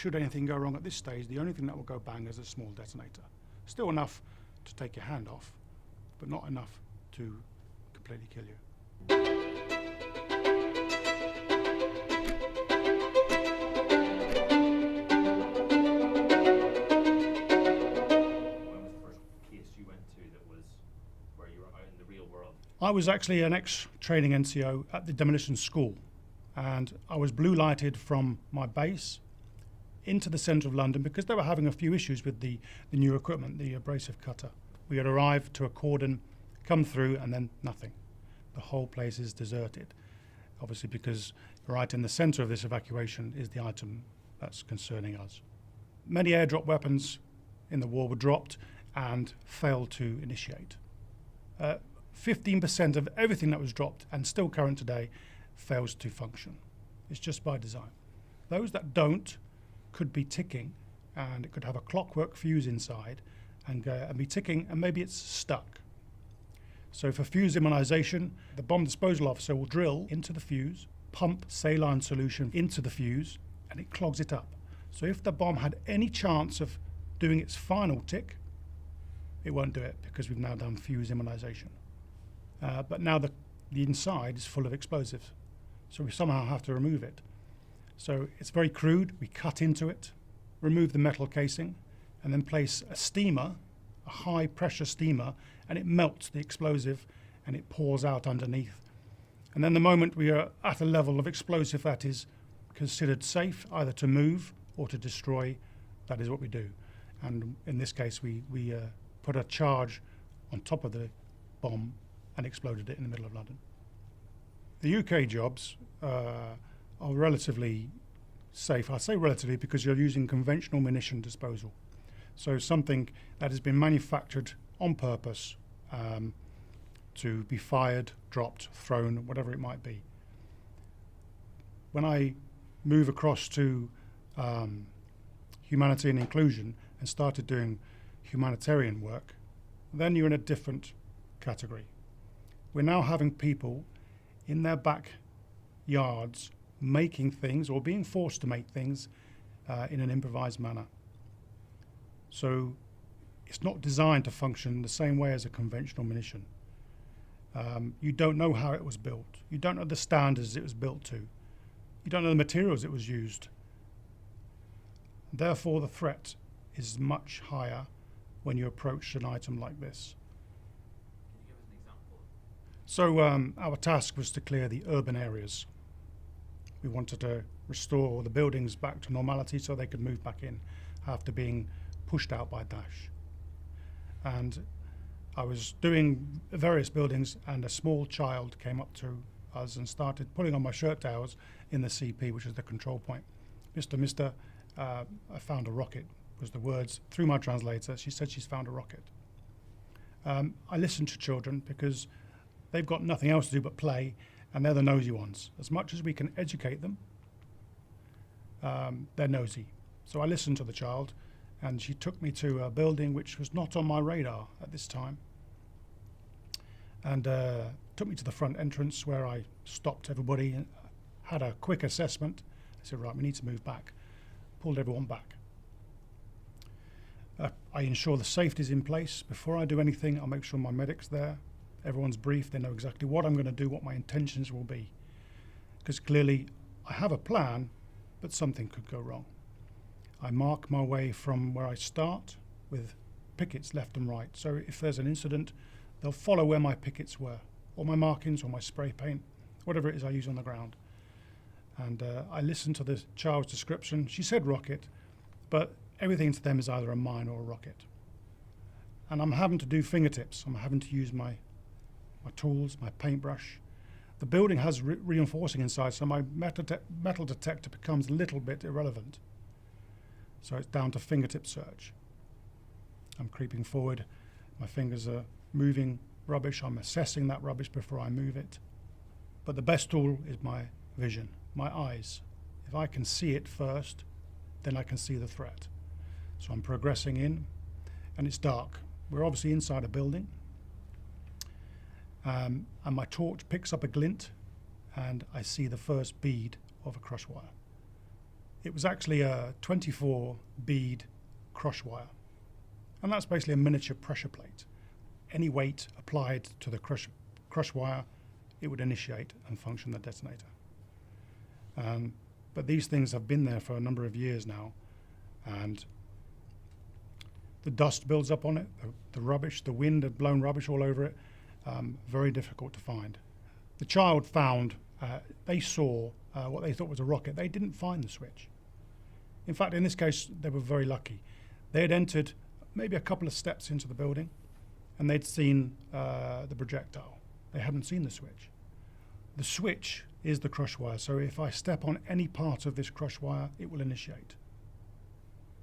should anything go wrong at this stage, the only thing that will go bang is a small detonator. Still enough to take your hand off, but not enough to completely kill you. I was actually an ex-training NCO at the Demolition school, and I was blue lighted from my base into the centre of London because they were having a few issues with the new equipment, the abrasive cutter. We had arrived to a cordon, come through, and then nothing. The whole place is deserted, obviously because right in the centre of this evacuation is the item that's concerning us. Many airdrop weapons in the war were dropped and failed to initiate. 15% of everything that was dropped and still current today fails to function. It's just by design. Those that don't could be ticking, and it could have a clockwork fuse inside and be ticking, and maybe it's stuck. So for fuse immunization, the bomb disposal officer will drill into the fuse, pump saline solution into the fuse, and it clogs it up. So if the bomb had any chance of doing its final tick, it won't do it because we've now done fuse immunization. But now the inside is full of explosives, so we somehow have to remove it. So it's very crude. We cut into it, remove the metal casing, and then place a steamer, a high pressure steamer, and it melts the explosive and it pours out underneath. And then the moment we are at a level of explosive that is considered safe, either to move or to destroy, that is what we do. And in this case, we put a charge on top of the bomb and exploded it in the middle of London. The UK jobs are relatively safe. I say relatively because you're using conventional munition disposal. So something that has been manufactured on purpose to be fired, dropped, thrown, whatever it might be. When I move across to humanitarian inclusion and started doing humanitarian work, then you're in a different category. We're now having people in their backyards making things or being forced to make things in an improvised manner. So it's not designed to function the same way as a conventional munition. You don't know how it was built. You don't know the standards it was built to. You don't know the materials it was used. Therefore, the threat is much higher when you approach an item like this. So our task was to clear the urban areas. We wanted to restore the buildings back to normality so they could move back in after being pushed out by Daesh. And I was doing various buildings, and a small child came up to us and started pulling on my shirt tails in the CP, which is the control point. Mister, I found a rocket, was the words through my translator. She said she's found a rocket. I listen to children because they've got nothing else to do but play, and they're the nosy ones. As much as we can educate them, they're nosy. So I listened to the child, and she took me to a building which was not on my radar at this time, and took me to the front entrance where I stopped everybody and had a quick assessment. I said, right, we need to move back. Pulled everyone back. I ensure the safety is in place. Before I do anything, I'll make sure my medic's there. Everyone's briefed, they know exactly what I'm going to do, what my intentions will be. Because clearly I have a plan, but something could go wrong. I mark my way from where I start with pickets left and right. So if there's an incident, they'll follow where my pickets were, or my markings, or my spray paint, whatever it is I use on the ground. And I listened to the child's description. She said rocket, but everything to them is either a mine or a rocket. And I'm having to do fingertips. I'm having to use my tools, my paintbrush. The building has reinforcing inside, so my metal detector becomes a little bit irrelevant. So it's down to fingertip search. I'm creeping forward. My fingers are moving rubbish. I'm assessing that rubbish before I move it. But the best tool is my vision, my eyes. If I can see it first, then I can see the threat. So I'm progressing in, and it's dark. We're obviously inside a building. And my torch picks up a glint, and I see the first bead of a crush wire. It was actually a 24 bead crush wire. And that's basically a miniature pressure plate. Any weight applied to the crush wire, it would initiate and function the detonator. But these things have been there for a number of years now, and the dust builds up on it, the rubbish, the wind had blown rubbish all over it, very difficult to find. The child found, they saw what they thought was a rocket. They didn't find the switch. In fact, in this case, they were very lucky. They had entered maybe a couple of steps into the building, and they'd seen the projectile. They hadn't seen the switch. The switch is the crush wire, so if I step on any part of this crush wire, it will initiate.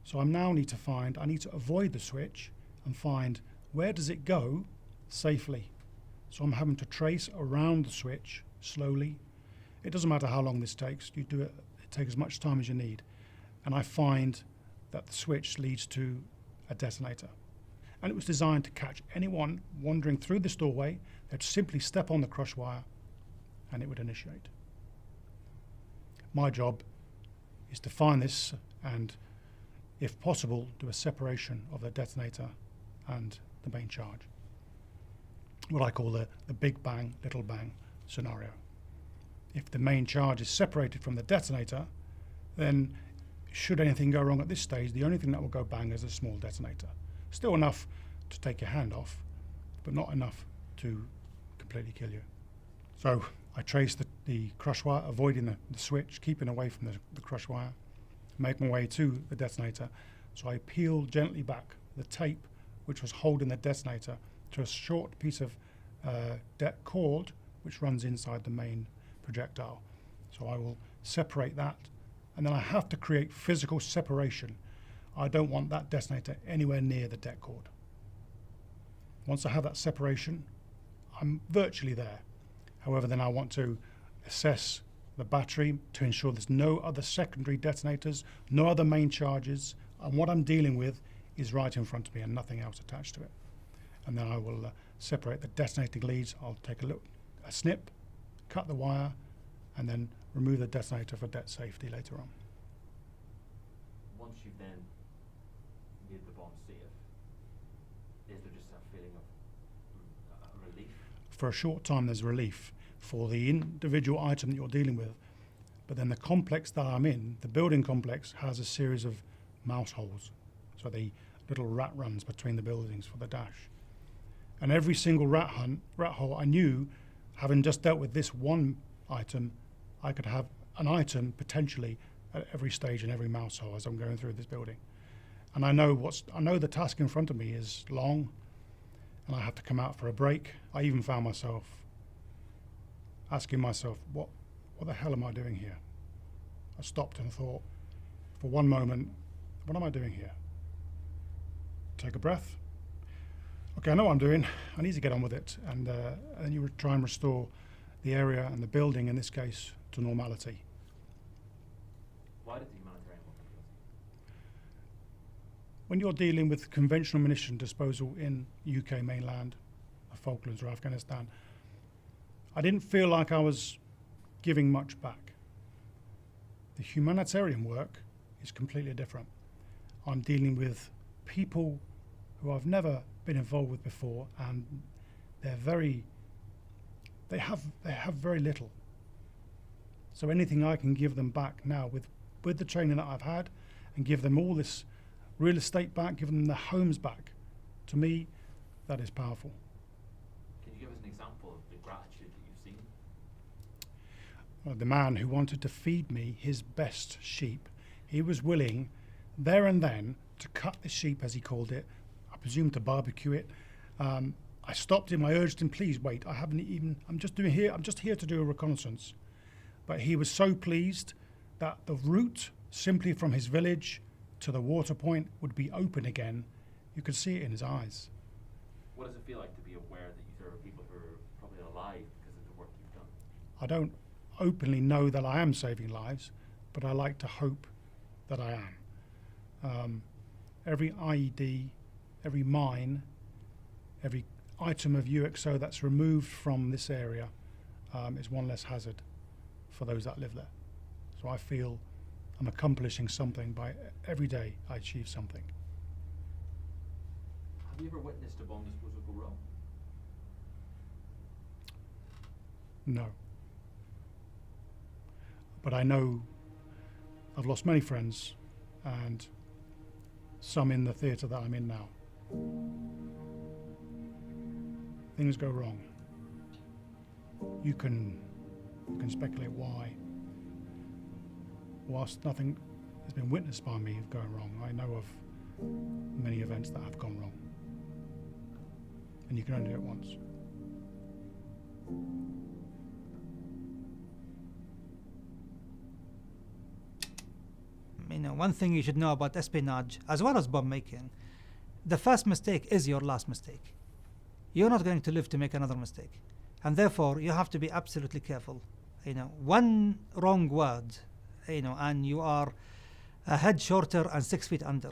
So I now need to avoid the switch and find where does it go safely. So I'm having to trace around the switch slowly. It doesn't matter how long this takes. You do it, it takes as much time as you need. And I find that the switch leads to a detonator. And it was designed to catch anyone wandering through this doorway. They'd simply step on the crush wire and it would initiate. My job is to find this and, if possible, do a separation of the detonator and the main charge. What I call the big bang, little bang scenario. If the main charge is separated from the detonator, then should anything go wrong at this stage, the only thing that will go bang is a small detonator. Still enough to take your hand off, but not enough to completely kill you. So I trace the crush wire, avoiding the switch, keeping away from the crush wire, make my way to the detonator. So I peel gently back the tape which was holding the detonator to a short piece of cord which runs inside the main projectile. So I will separate that, and then I have to create physical separation. I don't want that detonator anywhere near the det cord. Once I have that separation, I'm virtually there. However, then I want to assess the battery to ensure there's no other secondary detonators, no other main charges, and what I'm dealing with is right in front of me and nothing else attached to it. And then I will separate the detonating leads. I'll take a snip, cut the wire, and then remove the detonator for det safety later on. Once you've then made the bomb safe, is there just a feeling of relief? For a short time there's relief for the individual item that you're dealing with, but then the complex that I'm in, the building complex, has a series of mouse holes, so the little rat runs between the buildings for the dash. And every single rat hole, I knew, having just dealt with this one item, I could have an item potentially at every stage in every mouse hole as I'm going through this building. And I know the task in front of me is long, and I have to come out for a break. I even found myself asking myself, what the hell am I doing here? I stopped and thought, for one moment, what am I doing here? Take a breath. Okay, I know what I'm doing. I need to get on with it. And then you try and restore the area and the building, in this case, to normality. Why did the humanitarian work in place? When you're dealing with conventional munition disposal in UK mainland, the Falklands or Afghanistan, I didn't feel like I was giving much back. The humanitarian work is completely different. I'm dealing with people who I've never been involved with before, and they have very little. So anything I can give them back now with the training that I've had, and give them all this real estate back, give them their homes back, to me, that is powerful. Can you give us an example of the gratitude that you've seen? The man who wanted to feed me his best sheep, he was willing there and then to cut the sheep, as he called it, I presume to barbecue it. I stopped him, I urged him, please wait, I'm just here to do a reconnaissance. But he was so pleased that the route simply from his village to the water point would be open again. You could see it in his eyes. What does it feel like to be aware that there are people who are probably alive because of the work you've done? I don't openly know that I am saving lives, but I like to hope that I am. Every IED, every mine, every item of UXO that's removed from this area is one less hazard for those that live there. So I feel I'm accomplishing something by every day I achieve something. Have you ever witnessed a bomb disposal go wrong? No. But I know I've lost many friends, and some in the theatre that I'm in now. Things go wrong. You can speculate why. Whilst nothing has been witnessed by me of going wrong, I know of many events that have gone wrong. And you can only do it once. You know, one thing you should know about espionage, as well as bomb making, the first mistake is your last mistake. You're not going to live to make another mistake. And therefore, you have to be absolutely careful. You know, one wrong word, you know, and you are a head shorter and 6 feet under.